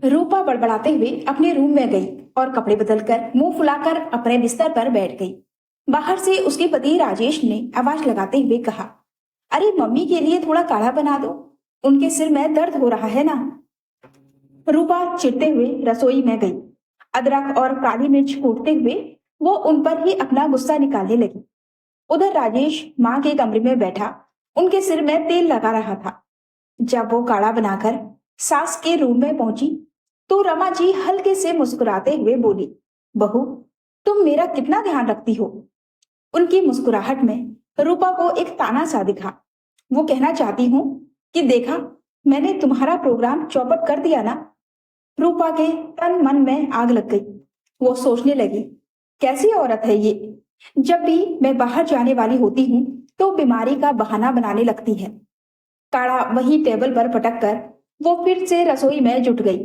रूपा बड़बड़ाते हुए अपने रूम में गई और कपड़े बदलकर मुंह फुलाकर अपने बिस्तर पर बैठ गई। बाहर से उसके पति राजेश ने आवाज लगाते हुए कहा, अरे मम्मी के लिए थोड़ा काढ़ा बना दो, उनके सिर में दर्द हो रहा है ना। रूपा चिढ़ते हुए रसोई में गई। अदरक और काली मिर्च कूटते हुए वो उन पर ही अपना गुस्सा निकालने लगी। उधर राजेश माँ के कमरे में बैठा उनके सिर में तेल लगा रहा था। जब वो काढ़ा बनाकर सास के रूम में पहुंची तो रमा जी हल्के से मुस्कुराते हुए बोली, बहू, तुम मेरा कितना ध्यान रखती हो। उनकी मुस्कुराहट में रूपा को एक ताना सा दिखा। वो कहना चाहती हूँ कि देखा, मैंने तुम्हारा प्रोग्राम चौपट कर दिया ना। रूपा के तन मन में आग लग गई। वो सोचने लगी, कैसी औरत है ये, जब भी मैं बाहर जाने वाली होती हूँ तो बीमारी का बहाना बनाने लगती है। काढ़ा वही टेबल पर पटक कर वो फिर से रसोई में जुट गई,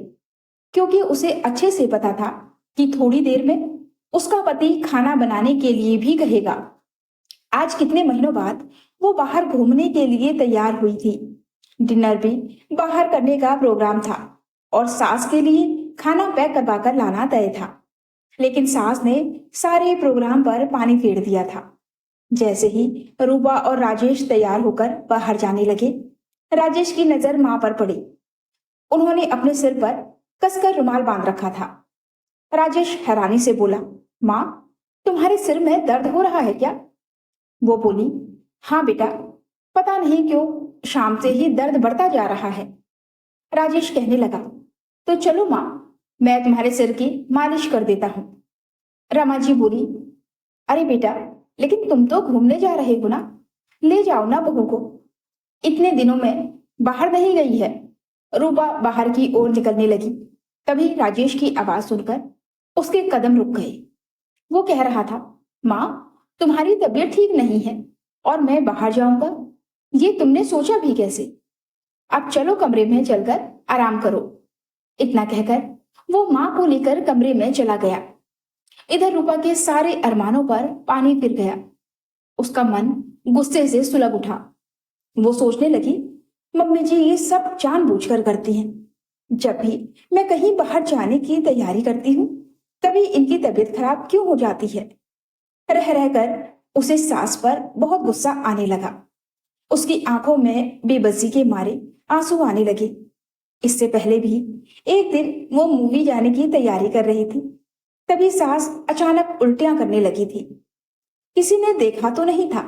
क्योंकि उसे अच्छे से पता था कि थोड़ी देर में उसका पति खाना बनाने के लिए भी कहेगा। आज कितने महीनों बाद वो बाहर घूमने के लिए तैयार हुई थी। डिनर भी बाहर करने का प्रोग्राम था और सास के लिए खाना पैक करवा कर लाना तय था। लेकिन सास ने सारे प्रोग्राम पर पानी फेर दिया था। जैसे ही रूपा और राजेश तैयार होकर बाहर जाने लगे, राजेश की नजर मां पर पड़ी। उन्होंने अपने सिर पर कसकर रुमाल बांध रखा था। राजेश हैरानी से बोला, माँ, तुम्हारे सिर में दर्द हो रहा है क्या। वो बोली, हाँ बेटा, पता नहीं क्यों शाम से ही दर्द बढ़ता जा रहा है। राजेश कहने लगा, तो चलो माँ, मैं तुम्हारे सिर की मालिश कर देता हूँ। रमा जी बोली, अरे बेटा, लेकिन तुम तो घूमने जा रहे हो ना, ले जाओ ना बहू को, इतने दिनों में बाहर नहीं गई है। रूपा बाहर की ओर निकलने लगी। तभी राजेश की आवाज सुनकर उसके कदम रुक गए। वो कह रहा था, माँ, तुम्हारी तबीयत ठीक नहीं है और मैं बाहर जाऊंगा, ये तुमने सोचा भी कैसे। अब चलो कमरे में चलकर आराम करो। इतना कहकर वो माँ को लेकर कमरे में चला गया। इधर रूपा के सारे अरमानों पर पानी फिर गया। उसका मन गुस्से से सुलग उठा। वो सोचने लगी, मम्मी जी ये सब जानबूझकर करती हैं। जब भी मैं कहीं बाहर जाने की तैयारी करती हूँ तभी इनकी तबीयत खराब क्यों हो जाती है। रह रहकर उसे सास पर बहुत गुस्सा आने लगा। उसकी आंखों में बेबसी के मारे आंसू आने लगे। इससे पहले भी एक दिन वो मूवी जाने की तैयारी कर रही थी, तभी सास अचानक उल्टियां करने लगी थी। किसी ने देखा तो नहीं था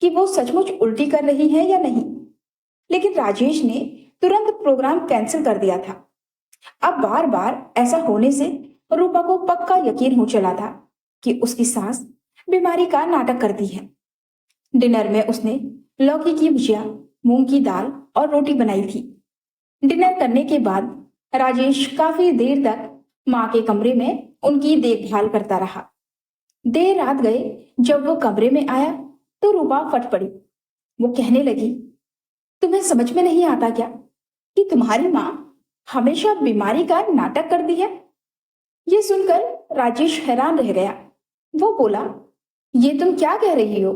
कि वो सचमुच उल्टी कर रही है या नहीं, लेकिन राजेश ने तुरंत प्रोग्राम कैंसिल कर दिया था। अब बार बार ऐसा होने से रूपा को पक्का यकीन हो चला था कि उसकी सास बीमारी का नाटक करती है। डिनर में उसने लौकी की भुजिया, मूंग की दाल और रोटी बनाई थी। डिनर करने के बाद राजेश काफी देर तक माँ के कमरे में उनकी देखभाल करता रहा। देर रात गए जब वो कमरे में आया तो रूपा फट पड़ी। वो कहने लगी, तुम्हें समझ में नहीं आता क्या कि तुम्हारी माँ हमेशा बीमारी का नाटक करती है। ये सुनकर राजेश हैरान रह गया। वो बोला, ये तुम क्या कह रही हो।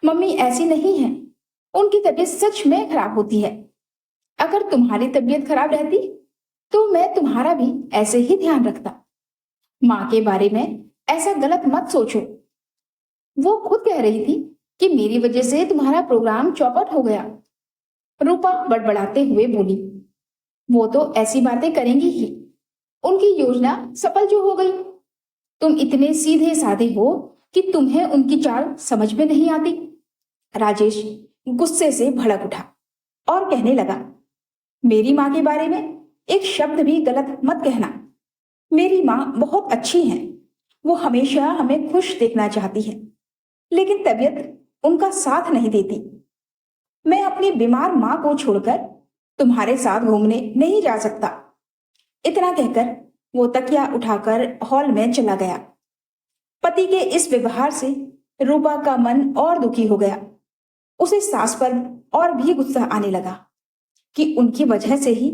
मम्मी ऐसी नहीं है, उनकी तबीयत सच में खराब होती है। अगर तुम्हारी तबीयत खराब रहती तो मैं तुम्हारा भी ऐसे ही ध्यान रखता। माँ के बारे में ऐसा गलत मत सोचो। वो खुद कह रही थी कि मेरी वजह से तुम्हारा प्रोग्राम चौपट हो गया। रूपा बड़बड़ाते हुए बोली, वो तो ऐसी बातें करेंगी ही, उनकी योजना सफल जो हो गई। तुम इतने सीधे साधे हो कि तुम्हें उनकी चाल समझ में नहीं आती। राजेश गुस्से से भड़क उठा और कहने लगा, मेरी माँ के बारे में एक शब्द भी गलत मत कहना। मेरी माँ बहुत अच्छी हैं, वो हमेशा हमें खुश देखना चाहती है, लेकिन तबीयत उनका साथ नहीं देती। मैं अपनी बीमार माँ को छोड़कर तुम्हारे साथ घूमने नहीं जा सकता। इतना कहकर वो तकिया उठाकर हॉल में चला गया। पति के इस व्यवहार से रूपा का मन और दुखी हो गया। उसे सास पर और भी गुस्सा आने लगा कि उनकी वजह से ही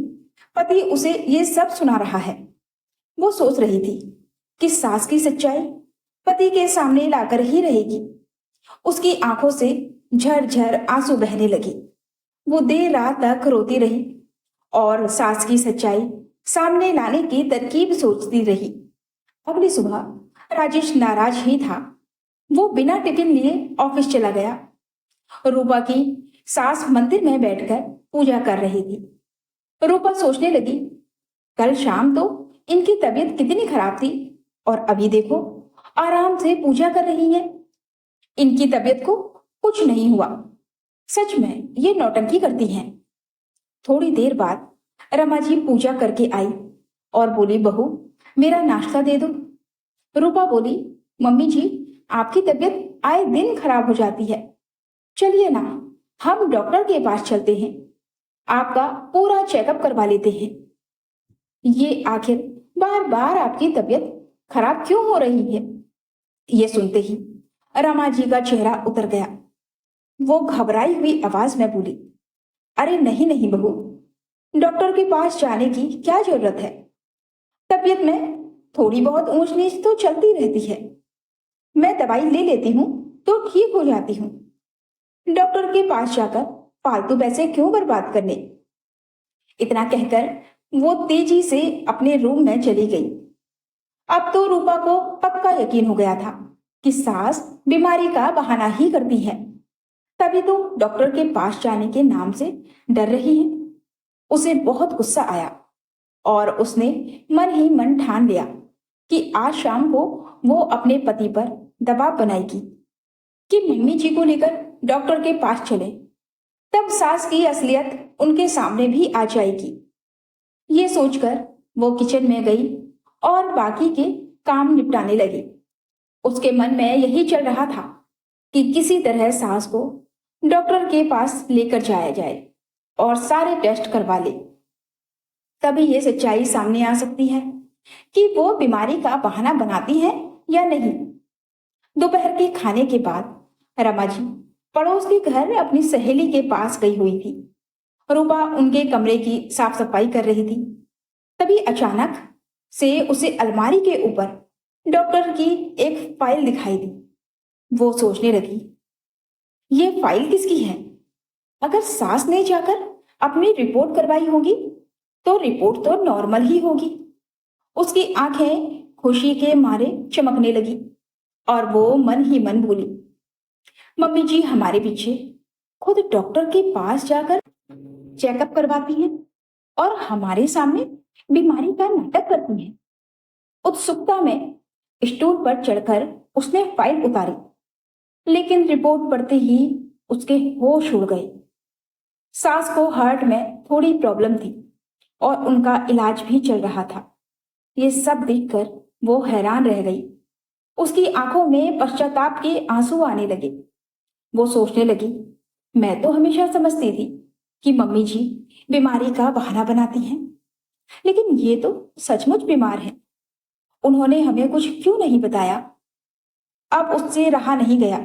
पति उसे ये सब सुना रहा है। वो सोच रही थी कि सास की सच्चाई पति के सामने लाकर ही रहेगी। उसकी आंखों से झरझर आंसू बहने लगे। वो देर रात तक रोती रही और सास की सच्चाई सामने लाने की तरकीब सोचती रही। अगली सुबह राजेश नाराज ही था। वो बिना टिफिन लिए ऑफिस चला गया। रूपा की सास मंदिर में बैठकर पूजा कर रही थी। रूपा सोचने लगी, कल शाम तो इनकी तबीयत कितनी खराब थी और अभी देखो आराम से पूजा कर रही है। इनकी तबीयत को कुछ नहीं हुआ। सच में ये नौटंकी करती हैं। थोड़ी देर बाद रमा जी पूजा करके आई और बोली, बहू मेरा नाश्ता दे दो। रूपा बोली, मम्मी जी आपकी तबीयत आए दिन खराब हो जाती है, चलिए ना हम डॉक्टर के पास चलते हैं, आपका पूरा चेकअप करवा लेते हैं। ये आखिर बार बार आपकी तबीयत खराब क्यों हो रही है? ये सुनते ही रमा जी का चेहरा उतर गया। वो घबराई हुई आवाज में बोली, अरे नहीं नहीं बहू, डॉक्टर के पास जाने की क्या जरूरत है? तबीयत में थोड़ी बहुत ऊंच नीच तो चलती रहती है, मैं दवाई ले लेती हूँ तो ठीक हो जाती हूँ। डॉक्टर के पास जाकर फालतू पैसे क्यों बर्बाद करने? इतना कहकर वो तेजी से अपने रूम में चली गई। अब तो रूपा को पक्का यकीन हो गया था कि सास बीमारी का बहाना ही करती है, तभी तो डॉक्टर के पास जाने के नाम से डर रही है। उसे बहुत गुस्सा आया और उसने मन ही मन ठान लिया कि आज शाम को वो अपने पति पर दबाव बनाएगी कि मम्मी जी को लेकर डॉक्टर के पास चले। तब सास की असलियत उनके सामने भी आ जाएगी। ये सोचकर वो किचन में गई और बाकी के काम निपटाने लगी। उसके मन में यही चल रहा था कि किसी तरह सास को डॉक्टर के पास लेकर जाया जाए और सारे टेस्ट करवा ले। तभी ये सच्चाई सामने आ सकती है कि वो बीमारी का बहाना बनाती है या नहीं। दोपहर के खाने के बाद रमा जी पड़ोस के घर अपनी सहेली के पास गई हुई थी। रूपा उनके कमरे की साफ सफाई कर रही थी। तभी अचानक से उसे अलमारी के ऊपर डॉक्टर की एक फाइल दिखाई दी। वो सोचने लगी, ये फाइल किसकी है? अगर सास ने जाकर अपनी रिपोर्ट करवाई होगी तो रिपोर्ट तो नॉर्मल ही होगी। उसकी आंखें खुशी के मारे चमकने लगी और वो मन ही मन बोली, मम्मी जी हमारे पीछे खुद डॉक्टर के पास जाकर चेकअप करवाती हैं और हमारे सामने बीमारी का नाटक करती हैं। उत्सुकता में स्टूल पर चढ़कर उसने फाइल उतारी, लेकिन रिपोर्ट पढ़ते ही उसके होश उड़ गए। सास को हार्ट में थोड़ी प्रॉब्लम थी और उनका इलाज भी चल रहा था। ये सब देखकर वो हैरान रह गई। उसकी आंखों में पश्चाताप के आंसू आने लगे। वो सोचने लगी, मैं तो हमेशा समझती थी कि मम्मी जी बीमारी का बहाना बनाती हैं, लेकिन ये तो सचमुच बीमार हैं। उन्होंने हमें कुछ क्यों नहीं बताया? अब उससे रहा नहीं गया।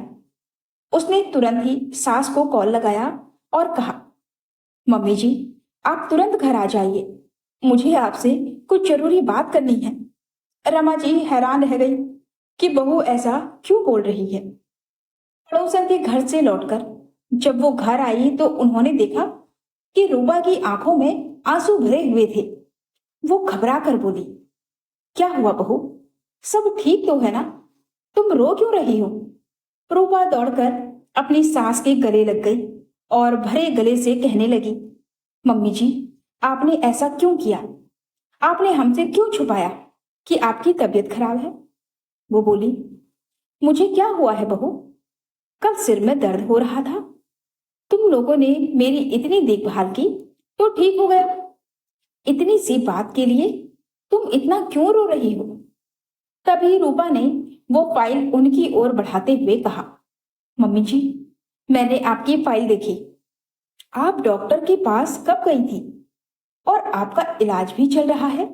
उसने तुरंत ही सास को कॉल लगाया और कहा, मम्मी जी आप तुरंत घर आ जाइए, मुझे आपसे कुछ जरूरी बात करनी है। रमा जी हैरान रह गई कि बहू ऐसा क्यों बोल रही है। पड़ोसन के घर से लौटकर जब वो घर आई तो उन्होंने देखा कि रूपा की आंखों में आंसू भरे हुए थे। वो घबरा कर बोली, क्या हुआ बहू, सब ठीक तो है ना? तुम रो क्यों रही हो? रूपा दौड़कर अपनी सास के गले लग गई और भरे गले से कहने लगी, मम्मी जी आपने ऐसा क्यों किया? आपने हमसे क्यों छुपाया कि आपकी तबीयत खराब है? वो बोली, मुझे क्या हुआ है बहू? कल सिर में दर्द हो रहा था, तुम लोगों ने मेरी इतनी देखभाल की तो ठीक हो गया। इतनी सी बात के लिए तुम इतना क्यों रो रही हो? तभी रूपा ने वो फाइल उनकी ओर बढ़ाते हुए कहा, मम्मी जी मैंने आपकी फाइल देखी। आप डॉक्टर के पास कब गई थी और आपका इलाज भी चल रहा है।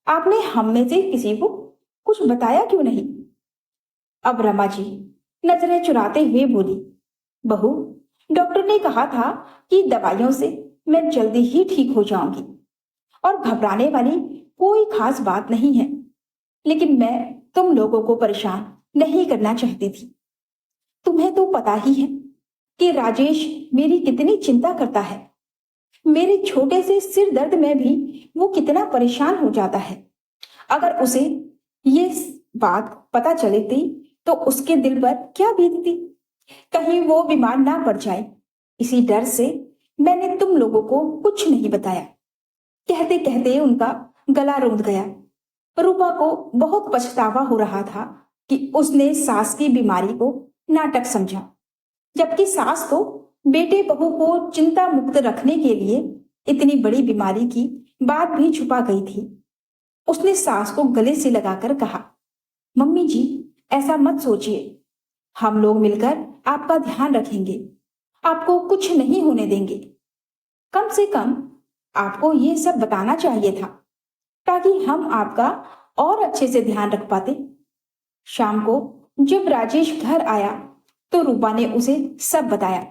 आपने हम में से किसी को कुछ बताया क्यों नहीं? अब रमा जी नजरें चुराते हुए बोली, बहू डॉक्टर ने कहा था कि दवाइयों से मैं जल्दी ही ठीक हो जाऊंगी और घबराने वाली कोई खास बात नहीं है, लेकिन मैं तुम लोगों को परेशान नहीं करना चाहती थी। तुम्हें तो पता ही है कि राजेश मेरी कितनी चिंता करता है। मेरे छोटे से सिर दर्द में भी वो कितना परेशान हो जाता है। अगर उसे ये बात पता चलती तो उसके दिल पर क्या बीतती। कहीं वो बीमार ना पड़ जाए, इसी डर से मैंने तुम लोगों को कुछ नहीं बताया। कहते कहते उनका गला रुंध गया। रूपा को बहुत पछतावा हो रहा था कि उसने सास की बीमारी को नाटक समझा, जबकि सास तो बेटे बहू को चिंता मुक्त रखने के लिए इतनी बड़ी बीमारी की बात भी छुपा गई थी। उसने सास को गले से लगाकर कहा, मम्मी जी, ऐसा मत सोचिए, हम लोग मिलकर आपका ध्यान रखेंगे, आपको कुछ नहीं होने देंगे। कम से कम आपको ये सब बताना चाहिए था, ताकि हम आपका और अच्छे से ध्यान रख पाते। शाम को जब राजेश घर आया तो रूपा ने उसे सब बताया।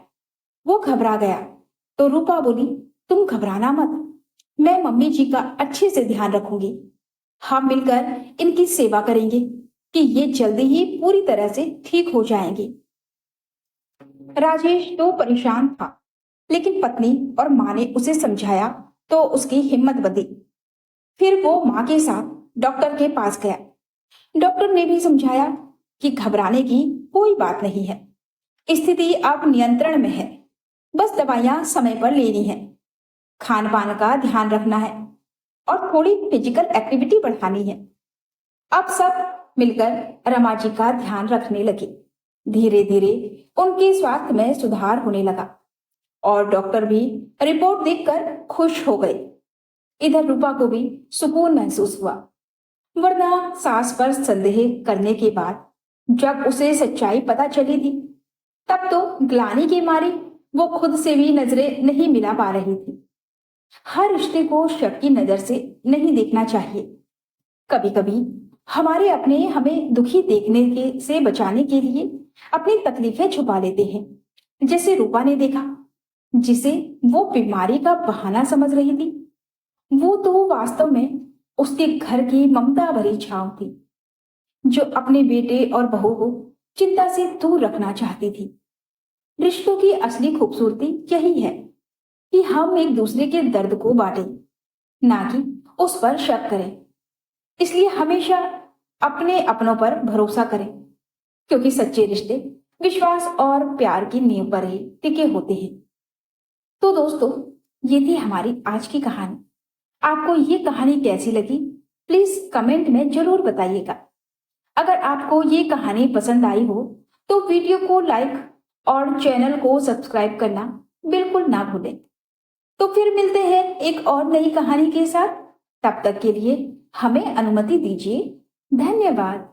वो घबरा गया तो रूपा बोली, तुम घबराना मत, मैं मम्मी जी का अच्छे से ध्यान रखूंगी। हम मिलकर इनकी सेवा करेंगे कि ये जल्दी ही पूरी तरह से ठीक हो जाएंगे। राजेश तो परेशान था, लेकिन पत्नी और माँ ने उसे समझाया तो उसकी हिम्मत बंधी। फिर वो माँ के साथ डॉक्टर के पास गया। डॉक्टर ने भी समझाया कि घबराने की कोई बात नहीं है, स्थिति अब नियंत्रण में है, बस दवाइयां समय पर लेनी है, खान पान का ध्यान रखना है और थोड़ी फिजिकल एक्टिविटी बढ़ानी है। अब सब मिलकर रमा जी का ध्यान रखने लगे। धीरे धीरे उनके स्वास्थ्य में सुधार होने लगा और डॉक्टर भी रिपोर्ट देखकर खुश हो गए। इधर रूपा को भी सुकून महसूस हुआ, वरना सास पर संदेह करने के बाद जब उसे सच्चाई पता चली थी, तब तो ग्लानि के मारे वो खुद से भी नजरें नहीं मिला पा रही थी। हर रिश्ते को शक की नजर से नहीं देखना चाहिए। कभी कभी हमारे अपने हमें दुखी देखने के से बचाने के लिए अपनी तकलीफें छुपा लेते हैं, जैसे रूपा ने देखा, जिसे वो बीमारी का बहाना समझ रही थी। वो तो वास्तव में उसके घर की ममता भरी छांव थी, जो अपने बेटे और बहू को चिंता से दूर रखना चाहती थी। रिश्तों की असली खूबसूरती यही है कि हम एक दूसरे के दर्द को बांटें, ना कि उस पर शक करें। इसलिए हमेशा अपने अपनों पर भरोसा करें, क्योंकि सच्चे रिश्ते विश्वास और प्यार की नींव पर ही टिके होते हैं। तो दोस्तों, ये थी हमारी आज की कहानी। आपको ये कहानी कैसी लगी, प्लीज कमेंट में जरूर बताइएगा। अगर आपको ये कहानी पसंद आई हो तो वीडियो को लाइक और चैनल को सब्सक्राइब करना बिल्कुल ना भूलें। तो फिर मिलते हैं एक और नई कहानी के साथ। तब तक के लिए हमें अनुमति दीजिए। धन्यवाद।